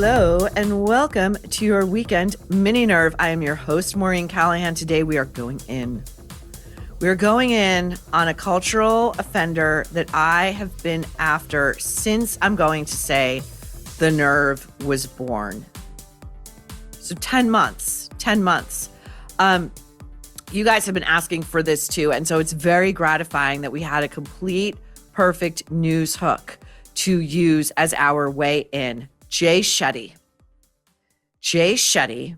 Hello and welcome to your weekend mini nerve. I am your host, Maureen Callahan. Today we are going in. We're going in on a cultural offender that I have been after since, I'm going to say, the nerve was born. So 10 months. You guys have been asking for this too. And so it's very gratifying that we had a complete, perfect news hook to use as our way in. Jay Shetty. Jay Shetty,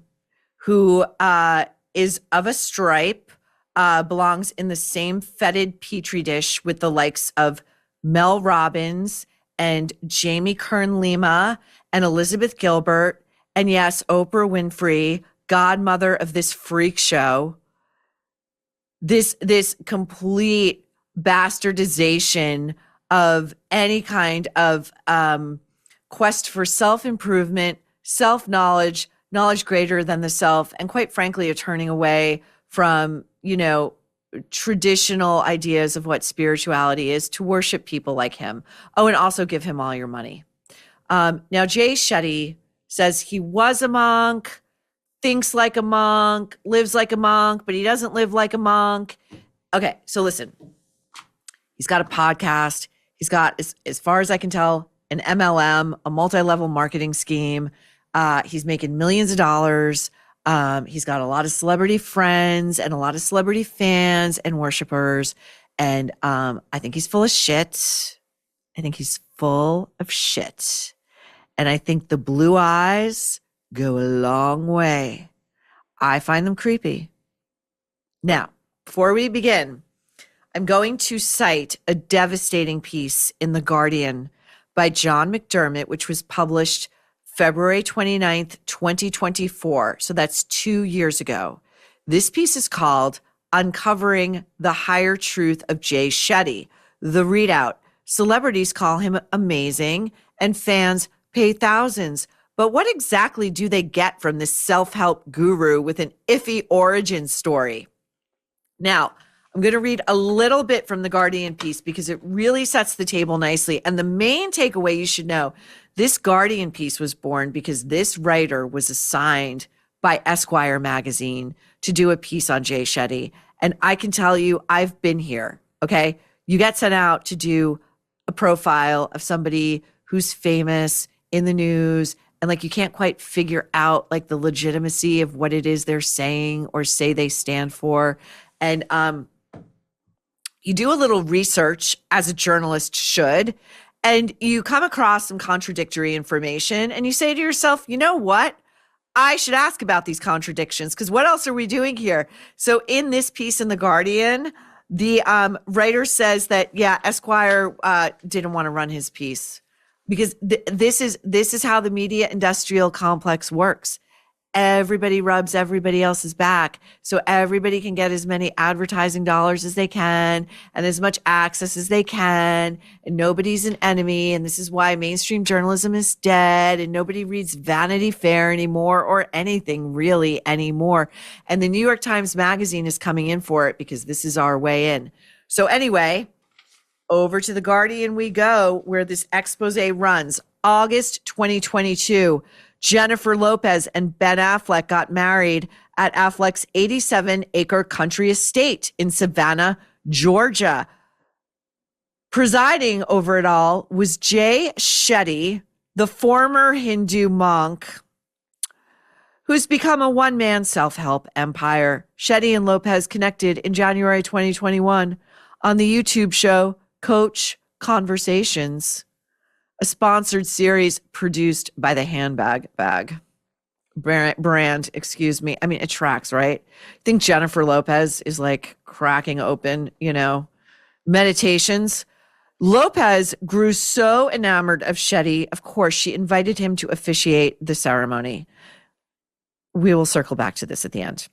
who is of a stripe, belongs in the same fetid petri dish with the likes of Mel Robbins and Jamie Kern-Lima and Elizabeth Gilbert. And yes, Oprah Winfrey, godmother of this freak show. This complete bastardization of any kind of quest for self-improvement, self-knowledge, knowledge greater than the self, and quite frankly, a turning away from, traditional ideas of what spirituality is to worship people like him. Oh, and also give him all your money. Now, Jay Shetty says he was a monk, thinks like a monk, lives like a monk, but he doesn't live like a monk. Okay, so listen. He's got a podcast. He's got, as far as I can tell, an MLM, a multi-level marketing scheme. He's making millions of dollars. He's got a lot of celebrity friends and a lot of celebrity fans and worshipers. And I think he's full of shit. And I think the blue eyes go a long way. I find them creepy. Now, before we begin, I'm going to cite a devastating piece in The Guardian by John McDermott, which was published February 29th, 2024. So that's 2 years ago. This piece is called Uncovering the Higher Truth of Jay Shetty. The readout: celebrities call him amazing and fans pay thousands. But what exactly do they get from this self-help guru with an iffy origin story? Now, I'm going to read a little bit from the Guardian piece because it really sets the table nicely. And the main takeaway you should know, this Guardian piece was born because this writer was assigned by Esquire magazine to do a piece on Jay Shetty. And I can tell you, I've been here, okay? You get sent out to do a profile of somebody who's famous in the news, and like you can't quite figure out like the legitimacy of what it is they're saying or say they stand for. And you do a little research, as a journalist should, and you come across some contradictory information and you say to yourself, you know what? I should ask about these contradictions because what else are we doing here? So in this piece in The Guardian, the writer says that, yeah, Esquire didn't want to run his piece because this is how the media industrial complex works. Everybody rubs everybody else's back so everybody can get as many advertising dollars as they can and as much access as they can, and nobody's an enemy. And this is why mainstream journalism is dead and nobody reads Vanity Fair anymore or anything really anymore. And the New York Times Magazine is coming in for it because this is our way in. So anyway, over to The Guardian we go, where this expose runs. August 2022. Jennifer Lopez and Ben Affleck got married at Affleck's 87-acre country estate in Savannah, Georgia. Presiding over it all was Jay Shetty, the former Hindu monk who's become a one-man self-help empire. Shetty and Lopez connected in January 2021 on the YouTube show Coach Conversations, a sponsored series produced by the Handbag brand, excuse me. I mean, it tracks, right? I think Jennifer Lopez is like cracking open, meditations. Lopez grew so enamored of Shetty, of course, she invited him to officiate the ceremony. We will circle back to this at the end.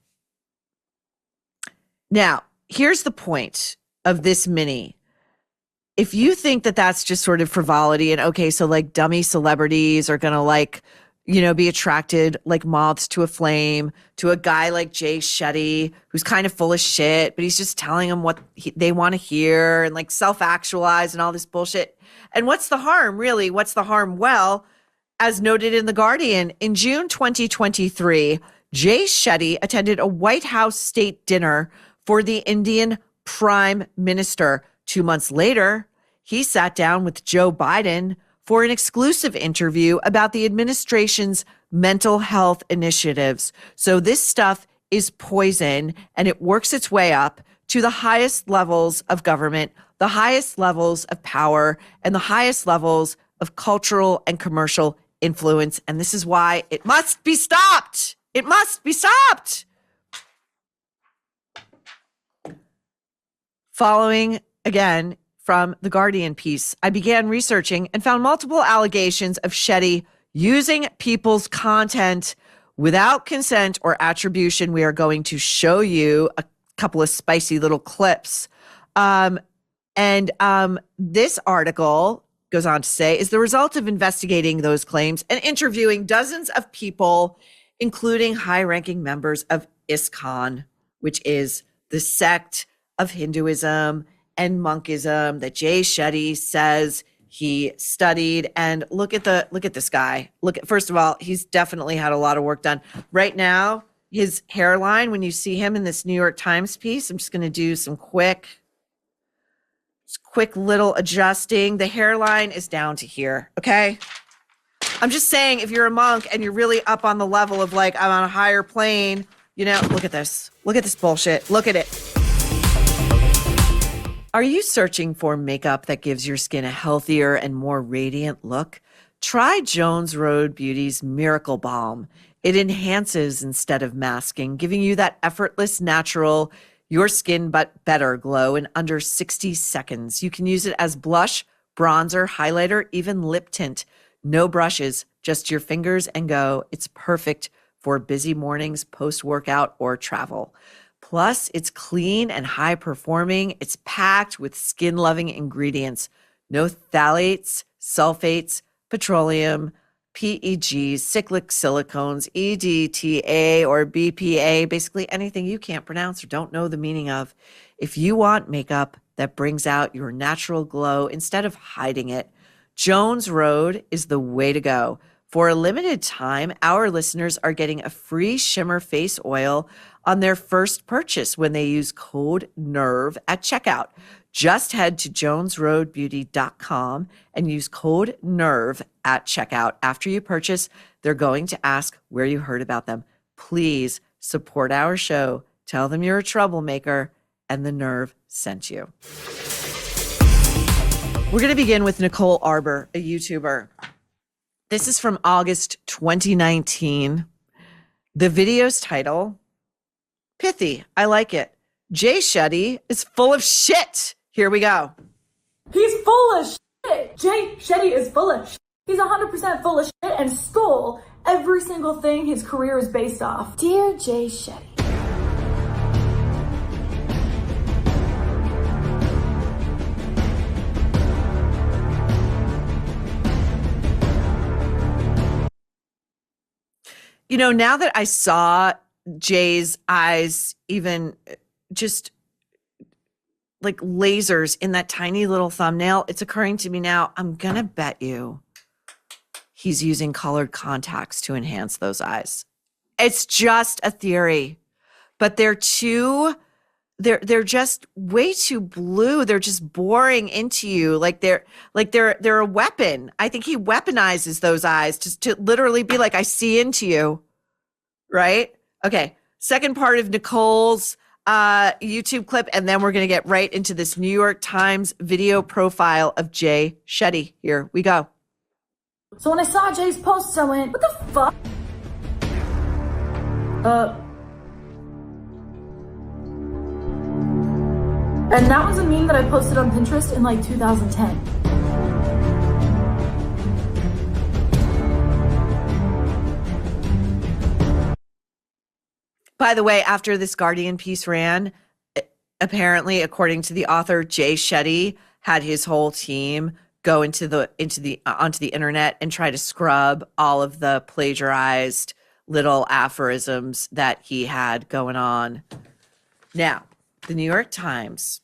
Now, here's the point of this mini. If you think that that's just sort of frivolity and okay, so like dummy celebrities are going to be attracted like moths to a flame to a guy like Jay Shetty, who's kind of full of shit, but he's just telling them what they want to hear and like self-actualize and all this bullshit. And what's the harm, really? What's the harm? Well, as noted in The Guardian, in June 2023, Jay Shetty attended a White House state dinner for the Indian Prime Minister. 2 months later, he sat down with Joe Biden for an exclusive interview about the administration's mental health initiatives. So this stuff is poison, and it works its way up to the highest levels of government, the highest levels of power, and the highest levels of cultural and commercial influence. And this is why it must be stopped. It must be stopped. Following again from the Guardian piece, I began researching and found multiple allegations of Shetty using people's content without consent or attribution. We are going to show you a couple of spicy little clips. This article goes on to say, is the result of investigating those claims and interviewing dozens of people, including high-ranking members of ISKCON, which is the sect of Hinduism and monkism that Jay Shetty says he studied. And look at this guy. First of all, he's definitely had a lot of work done. Right now, his hairline, when you see him in this New York Times piece, I'm just going to do some quick little adjusting. The hairline is down to here. Okay. I'm just saying, if you're a monk and you're really up on the level of like, I'm on a higher plane, look at this. Look at this bullshit. Look at it. Are you searching for makeup that gives your skin a healthier and more radiant look? Try Jones Road Beauty's Miracle Balm. It enhances instead of masking, giving you that effortless, natural, your skin but better glow in under 60 seconds. You can use it as blush, bronzer, highlighter, even lip tint. No brushes, just your fingers and go. It's perfect for busy mornings, post-workout, or travel. Plus, it's clean and high-performing. It's packed with skin-loving ingredients. No phthalates, sulfates, petroleum, PEGs, cyclic silicones, EDTA, or BPA, basically anything you can't pronounce or don't know the meaning of. If you want makeup that brings out your natural glow instead of hiding it, Jones Road is the way to go. For a limited time, our listeners are getting a free shimmer face oil on their first purchase when they use code NERVE at checkout. Just head to jonesroadbeauty.com and use code NERVE at checkout. After you purchase, they're going to ask where you heard about them. Please support our show. Tell them you're a troublemaker and the Nerve sent you. We're going to begin with Nicole Arbor, a YouTuber. This is from August 2019. The video's title, pithy, I like it. Jay Shetty is full of shit. Here we go. He's full of shit. Jay Shetty is full of shit. He's 100% full of shit and stole every single thing his career is based off. Dear Jay Shetty. Now that I saw Jay's eyes, even just like lasers in that tiny little thumbnail, it's occurring to me now, I'm going to bet you he's using colored contacts to enhance those eyes. It's just a theory, but they're just way too blue. They're just boring into you. Like they're a weapon. I think he weaponizes those eyes to literally be like, I see into you. Right? Okay. Second part of Nicole's YouTube clip, and then we're going to get right into this New York Times video profile of Jay Shetty. Here we go. So when I saw Jay's posts, I went, what the fuck? And that was a meme that I posted on Pinterest in like 2010. By the way, after this Guardian piece ran, apparently, according to the author, Jay Shetty had his whole team go onto the internet and try to scrub all of the plagiarized little aphorisms that he had going on. Now, the New York Times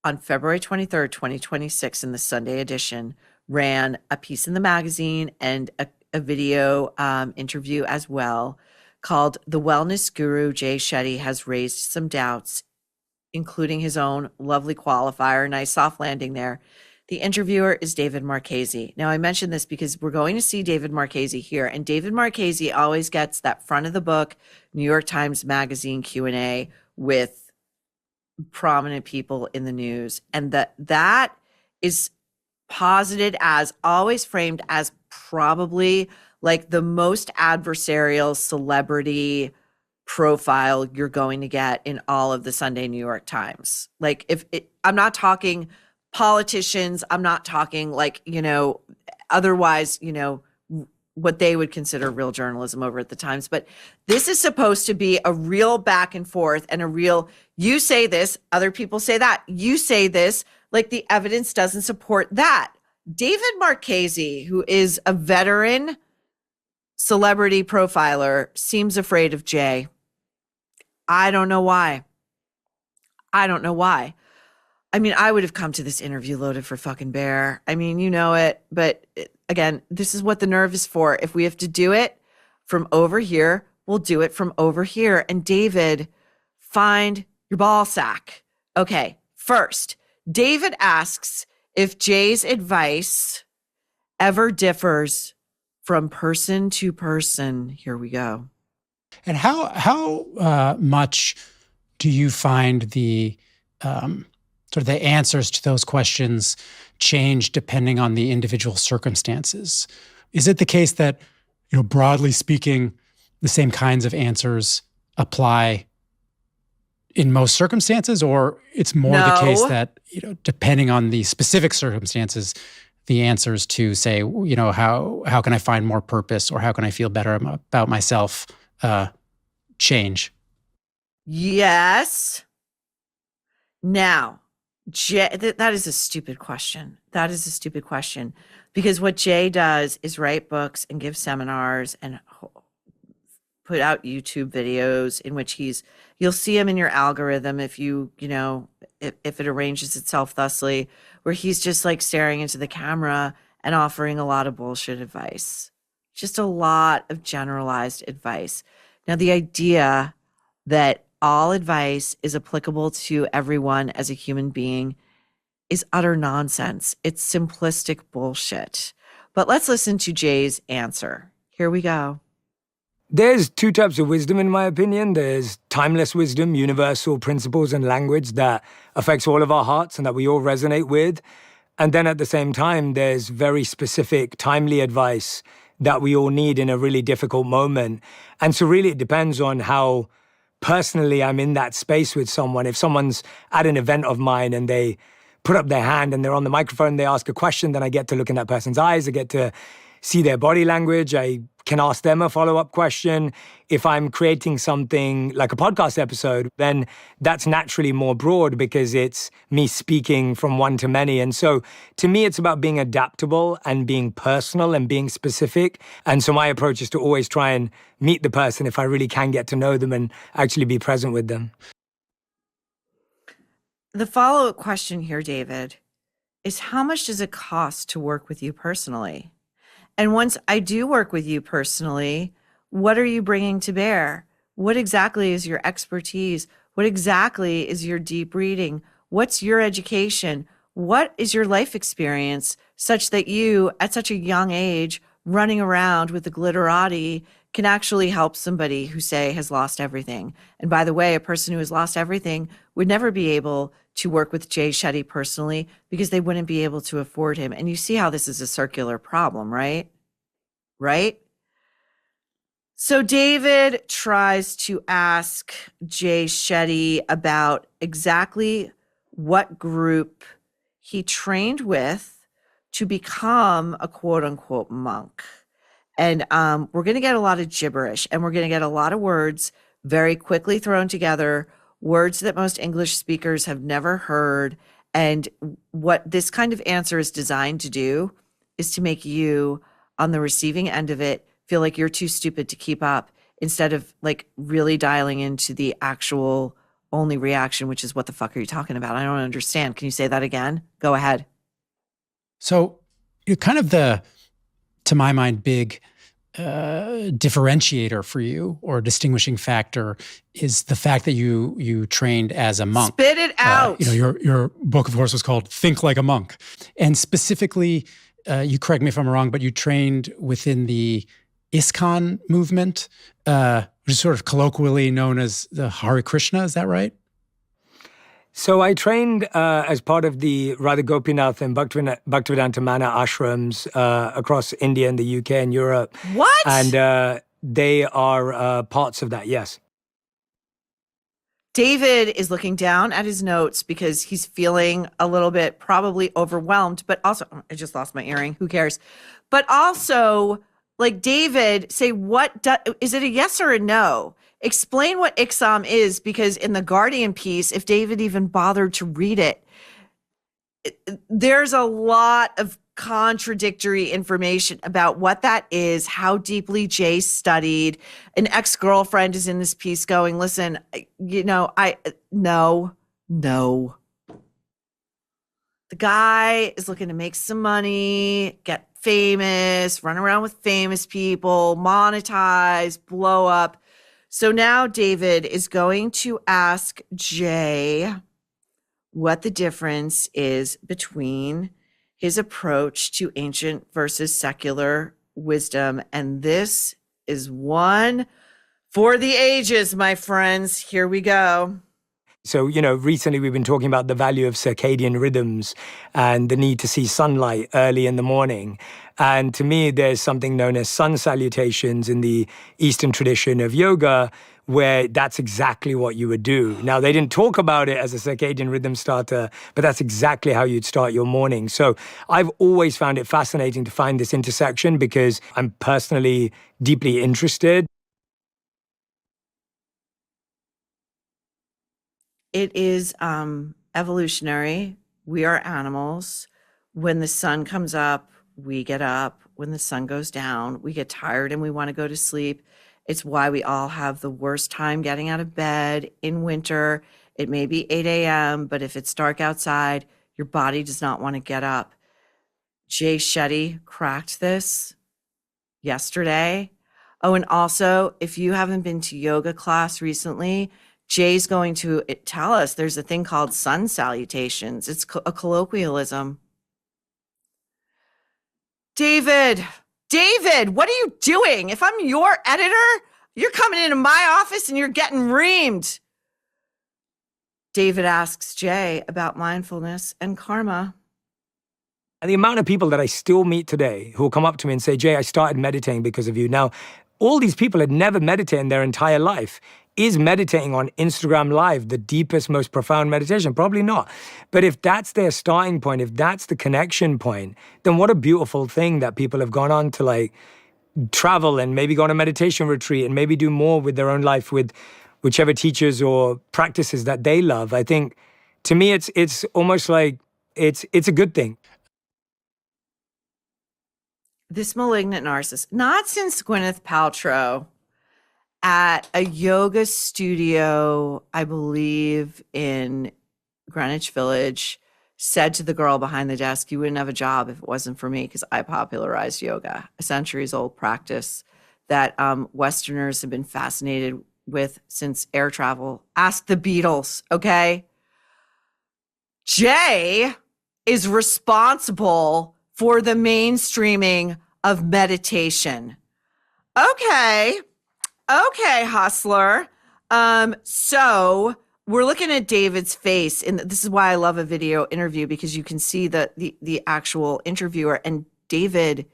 on February 23rd, 2026, in the Sunday edition, ran a piece in the magazine and a video interview as well called "The Wellness Guru Jay Shetty Has Raised Some Doubts," including his own lovely qualifier. Nice soft landing there. The interviewer is David Marchese. Now, I mentioned this because we're going to see David Marchese here, and David Marchese always gets that front of the book New York Times Magazine Q&A with prominent people in the news, and that is posited as, always framed as, probably like the most adversarial celebrity profile you're going to get in all of the Sunday New York Times. Like, I'm not talking politicians, I'm not talking like, otherwise, what they would consider real journalism over at the Times. But this is supposed to be a real back and forth and a real, you say this, other people say that, you say this, like the evidence doesn't support that. David Marchese, who is a veteran celebrity profiler, seems afraid of Jay. I don't know why. I mean, I would have come to this interview loaded for fucking bear. I mean, you know it. But again, this is what the nerve is for. If we have to do it from over here, we'll do it from over here. And David, find your ball sack. Okay, first, David asks if Jay's advice ever differs from person to person. Here we go. And how much do you find the sort of the answers to those questions change depending on the individual circumstances? Is it the case that, broadly speaking, the same kinds of answers apply in most circumstances, or it's more the case that, depending on the specific circumstances, the answers to say, how can I find more purpose, or how can I feel better about myself change? Yes. Now, Jay, that is a stupid question. That is a stupid question, because what Jay does is write books and give seminars and put out YouTube videos in which you'll see him in your algorithm if if it arranges itself thusly, where he's just like staring into the camera and offering a lot of bullshit advice, just a lot of generalized advice. Now, the idea that all advice is applicable to everyone as a human being is utter nonsense. It's simplistic bullshit. But let's listen to Jay's answer. Here we go. There's two types of wisdom, in my opinion. There's timeless wisdom, universal principles and language that affects all of our hearts and that we all resonate with. And then at the same time, there's very specific, timely advice that we all need in a really difficult moment. And so really it depends on how personally I'm in that space with someone. If someone's at an event of mine and they put up their hand and they're on the microphone, they ask a question, then I get to look in that person's eyes, I get to see their body language, I can ask them a follow-up question. If I'm creating something like a podcast episode, then that's naturally more broad because it's me speaking from one to many. And so to me, it's about being adaptable and being personal and being specific. And so my approach is to always try and meet the person if I really can get to know them and actually be present with them. The follow-up question here, David, is how much does it cost to work with you personally? And once I do work with you personally, what are you bringing to bear? What exactly is your expertise? What exactly is your deep reading? What's your education? What is your life experience such that you, at such a young age, running around with the glitterati, can actually help somebody who, say, has lost everything? And by the way, a person who has lost everything would never be able to work with Jay Shetty personally because they wouldn't be able to afford him. And you see how this is a circular problem, right? Right? So David tries to ask Jay Shetty about exactly what group he trained with to become a quote unquote monk. And we're going to get a lot of gibberish and we're going to get a lot of words very quickly thrown together, words that most English speakers have never heard. And what this kind of answer is designed to do is to make you on the receiving end of it feel like you're too stupid to keep up, instead of like really dialing into the actual only reaction, which is, what the fuck are you talking about? I don't understand. Can you say that again? Go ahead. So kind of the, to my mind, big differentiator for you or distinguishing factor is the fact that you trained as a monk. Spit it out. Your book, of course, was called Think Like a Monk. And specifically, you correct me if I'm wrong, but you trained within the ISKCON movement, which is sort of colloquially known as the Hare Krishna. Is that right? So I trained as part of the Radha Gopinath and Bhaktivedanta Mana ashrams across India and the UK and Europe. What? And they are parts of that, yes. David is looking down at his notes because he's feeling a little bit probably overwhelmed, but also, I just lost my earring. Who cares? But also, like, David, say, is it a yes or a no? Explain what ICSOM is, because in the Guardian piece, if David even bothered to read it, there's a lot of contradictory information about what that is, how deeply Jay studied. An ex-girlfriend is in this piece going, listen, no. The guy is looking to make some money, get famous, run around with famous people, monetize, blow up. So now David is going to ask Jay what the difference is between his approach to ancient versus secular wisdom. And this is one for the ages, my friends. Here we go. So, recently we've been talking about the value of circadian rhythms and the need to see sunlight early in the morning. And to me, there's something known as sun salutations in the Eastern tradition of yoga, where that's exactly what you would do. Now, they didn't talk about it as a circadian rhythm starter, but that's exactly how you'd start your morning. So I've always found it fascinating to find this intersection because I'm personally deeply interested. It is evolutionary. We are animals. When the sun comes up, we get up. When the sun goes down, we get tired and we want to go to sleep. It's why we all have the worst time getting out of bed in winter. It may be 8 a.m., but if it's dark outside, your body does not want to get up. Jay Shetty cracked this yesterday. Oh, and also, if you haven't been to yoga class recently, Jay's going to tell us there's a thing called sun salutations. It's a colloquialism. David, what are you doing? If I'm your editor, you're coming into my office and you're getting reamed. David asks Jay about mindfulness and karma. And the amount of people that I still meet today who will come up to me and say, Jay, I started meditating because of you. Now, all these people had never meditated in their entire life. Is meditating on Instagram Live the deepest, most profound meditation? Probably not. But if that's their starting point, if that's the connection point, then what a beautiful thing that people have gone on to travel and maybe go on a meditation retreat and maybe do more with their own life with whichever teachers or practices that they love. I think, to me, it's almost like it's a good thing. This malignant narcissist, not since Gwyneth Paltrow at a yoga studio, I believe in Greenwich Village, said to the girl behind the desk, you wouldn't have a job if it wasn't for me, because I popularized yoga, a centuries-old practice that Westerners have been fascinated with since air travel. Ask the Beatles, okay? Jay is responsible for the mainstreaming of meditation. Okay, hustler. So we're looking at David's face, and this is why I love a video interview, because you can see the actual interviewer, and David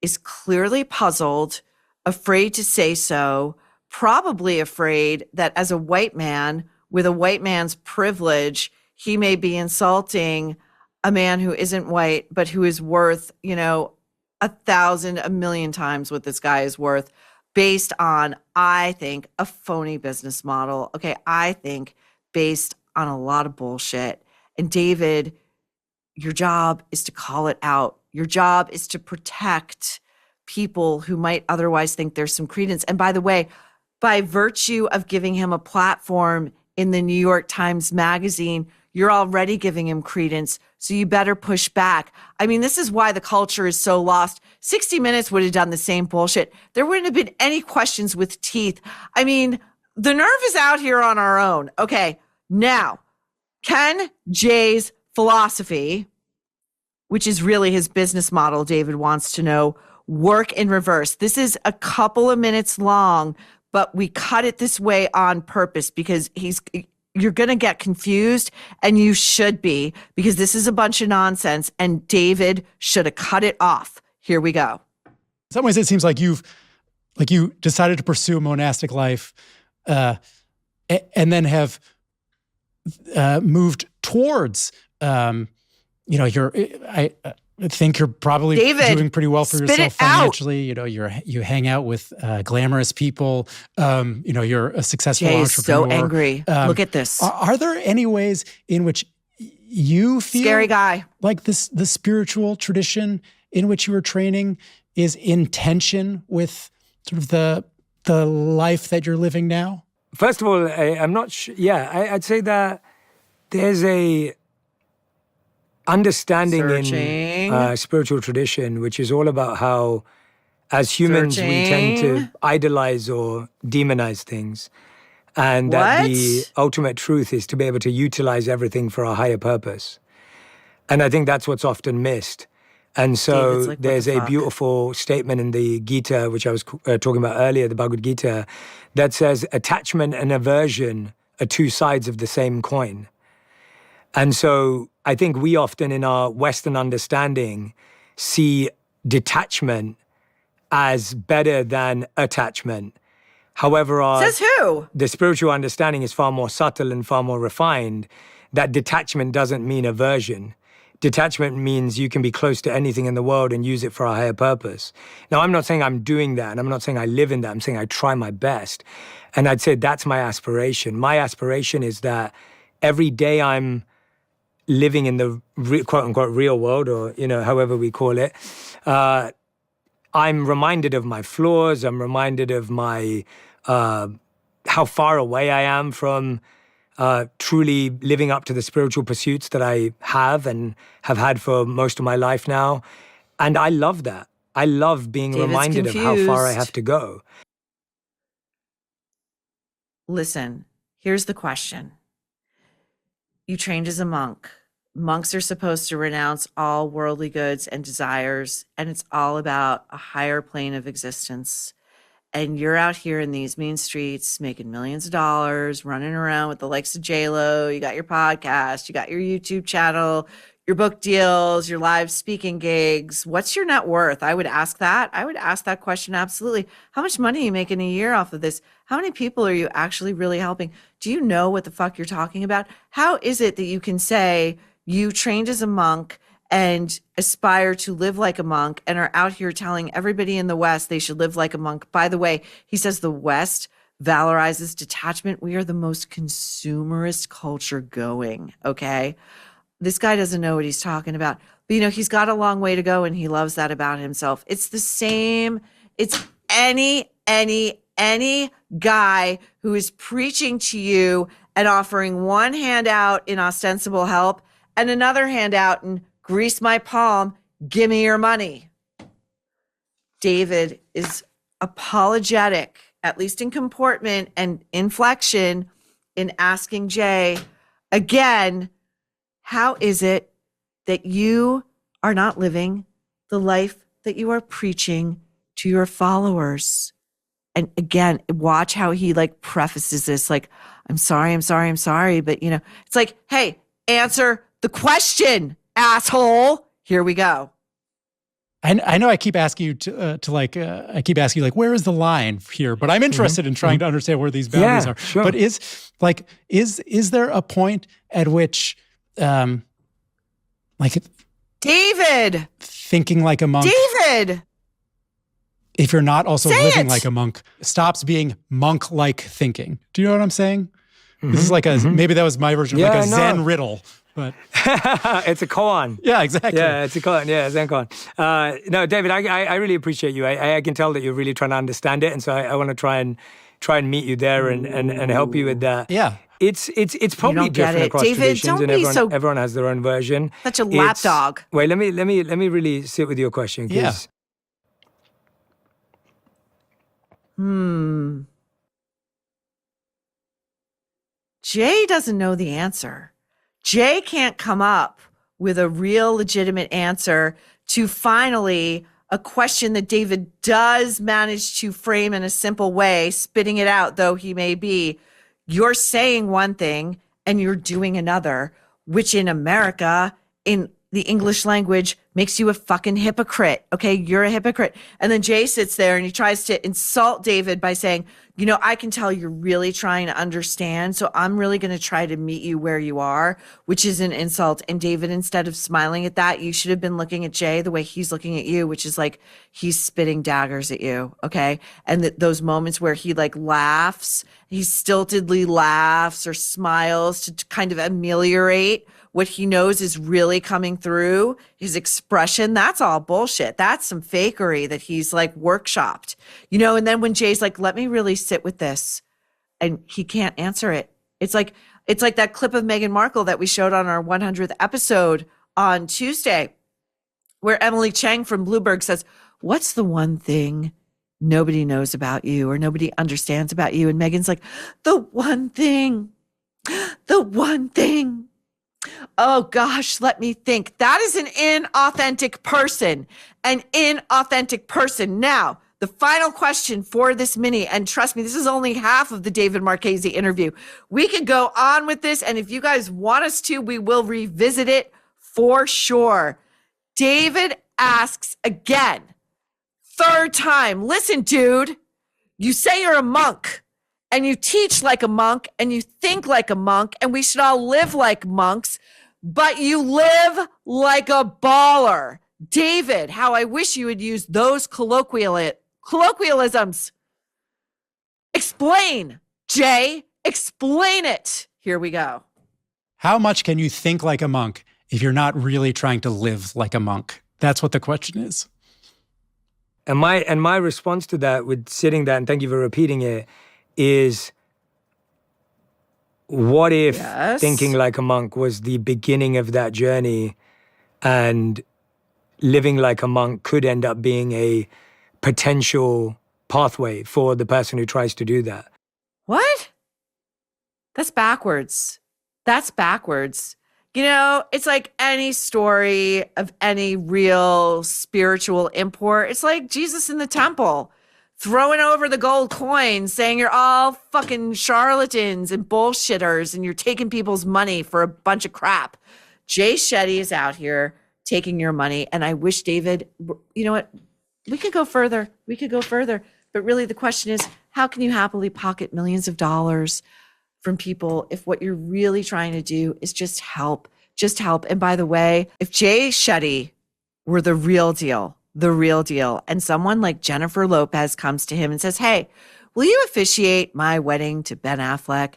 is clearly puzzled, afraid to say so, probably afraid that as a white man with a white man's privilege, he may be insulting a man who isn't white, but who is worth, 1,000, 1,000,000 times what this guy is worth, based on, I think, a phony business model. Okay, I think based on a lot of bullshit. And David, your job is to call it out. Your job is to protect people who might otherwise think there's some credence. And by the way, by virtue of giving him a platform in the New York Times Magazine, You're already giving him credence, so you better push back. I mean, this is why the culture is so lost. 60 Minutes would have done the same bullshit. There wouldn't have been any questions with teeth. I mean, the nerve is out here on our own. Okay, now, can Jay's philosophy, which is really his business model, David wants to know, work in reverse? This is a couple of minutes long, but we cut it this way on purpose because you're going to get confused, and you should be, because this is a bunch of nonsense, and David should have cut it off. Here we go. In some ways, it seems like you decided to pursue a monastic life, and then have moved towards, I think you're probably David, doing pretty well for spit yourself it out. financially. You hang out with glamorous people. You're a successful Jay is entrepreneur. so angry. Look at this. Are there any ways in which you feel Scary guy. like the spiritual tradition in which you were training is in tension with sort of the life that you're living now? First of all, I'm not sure. Yeah, I'd say that there's a understanding in spiritual tradition, which is all about how, as humans, we tend to idolize or demonize things. And that the ultimate truth is to be able to utilize everything for a higher purpose. And I think that's what's often missed. And so like, there's a beautiful statement in the Gita, which I was talking about earlier, the Bhagavad Gita, that says attachment and aversion are two sides of the same coin. And so I think we often in our Western understanding see detachment as better than attachment. However, Says who? the spiritual understanding is far more subtle and far more refined, that detachment doesn't mean aversion. Detachment means you can be close to anything in the world and use it for a higher purpose. Now, I'm not saying I'm doing that, and I'm not saying I live in that. I'm saying I try my best. And I'd say that's my aspiration. My aspiration is that every day I'm living in the quote-unquote real world, or, however we call it, I'm reminded of my flaws. I'm reminded of my how far away I am from truly living up to the spiritual pursuits that I have and have had for most of my life now. And I love that. I love being reminded of how far I have to go. Listen, here's the question. You trained as a monk. Monks are supposed to renounce all worldly goods and desires, and it's all about a higher plane of existence. And you're out here in these mean streets making millions of dollars, running around with the likes of J-Lo. You got your podcast, you got your YouTube channel, your book deals, your live speaking gigs. What's your net worth? I would ask that. I would ask that question, absolutely. How much money are you making a year off of this? How many people are you actually really helping? Do you know what the fuck you're talking about? How is it that you can say you trained as a monk and aspire to live like a monk and are out here telling everybody in the West they should live like a monk? By the way, he says the West valorizes detachment. We are the most consumerist culture going, okay? This guy doesn't know what he's talking about. But, he's got a long way to go, and he loves that about himself. It's the same. It's any guy who is preaching to you and offering one hand out in ostensible help and another hand out and grease my palm, give me your money. David is apologetic, at least in comportment and inflection, in asking Jay, again, how is it that you are not living the life that you are preaching to your followers? And again, watch how he prefaces this, I'm sorry. But, it's like, hey, answer the question, asshole. Here we go. I know I keep asking you where is the line here? But I'm interested in trying to understand where these boundaries are. Sure. But is there a point at which, David, thinking like a monk, David, if you're not also say living it. like a monk, stops being monk-like thinking? Do you know what I'm saying? This is maybe that was my version of Zen riddle. But it's a koan. Yeah, exactly. Yeah, it's a koan. Yeah, Zen koan. No, David, I really appreciate you. I can tell that you're really trying to understand it, and so I want to try and try and meet you there and help you with that. Yeah. It's probably don't get different it. across David, traditions, don't and be so- everyone has their own version. Such a lapdog. Wait, let me really sit with your question. Yeah. Jay doesn't know the answer. Jay can't come up with a real legitimate answer to finally a question that David does manage to frame in a simple way, spitting it out, though he may be. You're saying one thing and you're doing another, which in America, in the English language, makes you a fucking hypocrite. Okay, you're a hypocrite. And then Jay sits there and he tries to insult David by saying, you know, I can tell you're really trying to understand, so I'm really going to try to meet you where you are, which is an insult. And David, instead of smiling at that, you should have been looking at Jay the way he's looking at you, which is like he's spitting daggers at you, okay? And those moments where he like laughs, he stiltedly laughs or smiles to kind of ameliorate what he knows is really coming through, his expression, that's all bullshit. That's some fakery that he's like workshopped, you know? And then when Jay's like, let me really sit with this, and he can't answer it. It's like that clip of Meghan Markle that we showed on our 100th episode on Tuesday, where Emily Chang from Bloomberg says, what's the one thing nobody knows about you or nobody understands about you? And Meghan's like, the one thing. Oh gosh, let me think. That is an inauthentic person. Now, the final question for this mini, and trust me, this is only half of the David Marchese interview. We could go on with this, and if you guys want us to, we will revisit it for sure. David asks again, third time, listen, dude, you say you're a monk. And you teach like a monk and you think like a monk, and we should all live like monks, but you live like a baller. David, how I wish you would use those colloquialisms. Explain, Jay, explain it. Here we go. How much can you think like a monk if you're not really trying to live like a monk? That's what the question is. And my response to that, with sitting there, and thank you for repeating it, is what if thinking like a monk was the beginning of that journey, and living like a monk could end up being a potential pathway for the person who tries to do that? What? That's backwards. You know, it's like any story of any real spiritual import. It's like Jesus in the temple, throwing over the gold coins, saying you're all fucking charlatans and bullshitters and you're taking people's money for a bunch of crap. Jay Shetty is out here taking your money. And I wish, David, you know what? We could go further. But really the question is, how can you happily pocket millions of dollars from people if what you're really trying to do is just help? And by the way, if Jay Shetty were the real deal, and someone like Jennifer Lopez comes to him and says, hey, will you officiate my wedding to Ben Affleck?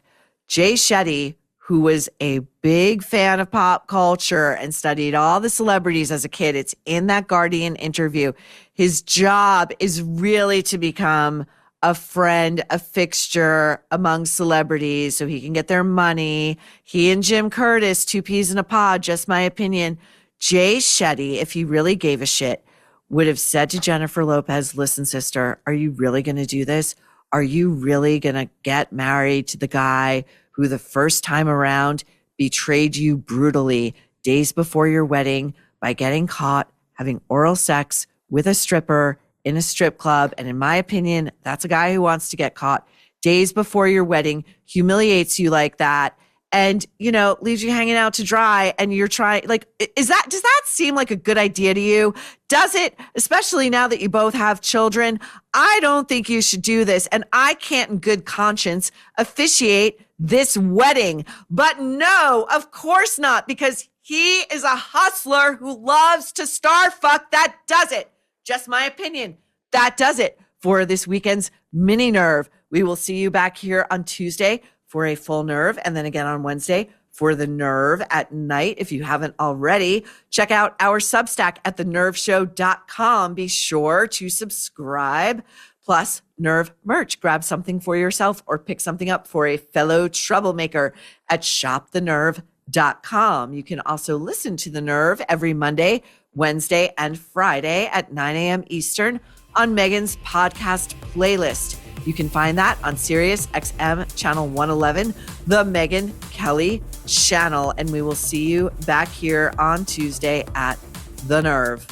Jay Shetty, who was a big fan of pop culture and studied all the celebrities as a kid, it's in that Guardian interview, his job is really to become a friend, a fixture among celebrities so he can get their money. He and Jim Curtis, two peas in a pod, just my opinion. Jay Shetty, if he really gave a shit, would have said to Jennifer Lopez, listen, sister, are you really going to do this? Are you really going to get married to the guy who the first time around betrayed you brutally days before your wedding by getting caught having oral sex with a stripper in a strip club? And in my opinion, that's a guy who wants to get caught days before your wedding, humiliates you like that, and, you know, leaves you hanging out to dry, and you're trying, like, does that seem like a good idea to you? Does it? Especially now that you both have children. I don't think you should do this, and I can't in good conscience officiate this wedding. But no, of course not, because he is a hustler who loves to star fuck. That does it. Just my opinion. That does it for this weekend's mini Nerve. We will see you back here on Tuesday for a full Nerve, and then again on Wednesday for the Nerve at night. If you haven't already, check out our Substack at thenerveshow.com. Be sure to subscribe. Plus, Nerve merch. Grab something for yourself or pick something up for a fellow troublemaker at shopthenerve.com. You can also listen to The Nerve every Monday, Wednesday, and Friday at 9 a.m. Eastern on Megan's podcast playlist. You can find that on Sirius XM channel 111, the Megyn Kelly channel. And we will see you back here on Tuesday at The Nerve,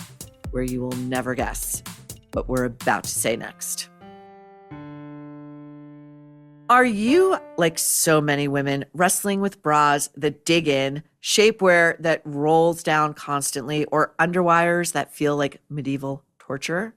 where you will never guess what we're about to say next. Are you, like so many women, wrestling with bras that dig in, shapewear that rolls down constantly, or underwires that feel like medieval torture?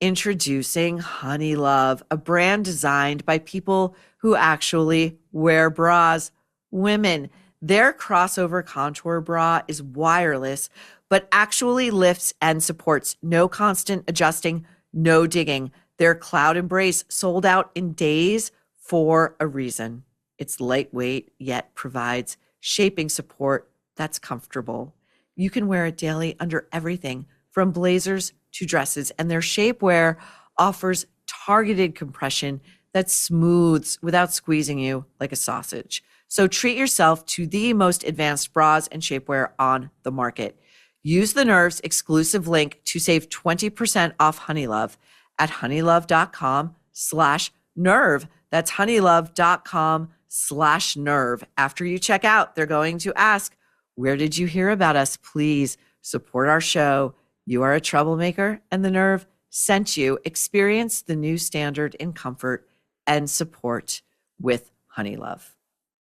Introducing Honey Love, a brand designed by people who actually wear bras, women. Their crossover contour bra is wireless, but actually lifts and supports. No constant adjusting, no digging. Their Cloud Embrace sold out in days for a reason. It's lightweight, yet provides shaping support that's comfortable. You can wear it daily under everything from blazers to dresses, and their shapewear offers targeted compression that smooths without squeezing you like a sausage. So treat yourself to the most advanced bras and shapewear on the market. Use the Nerve's exclusive link to save 20% off Honeylove at honeylove.com/nerve. That's honeylove.com/nerve. After you check out, they're going to ask, where did you hear about us? Please support our show. You are a troublemaker, and the Nerve sent you. Experience the new standard in comfort and support with Honeylove.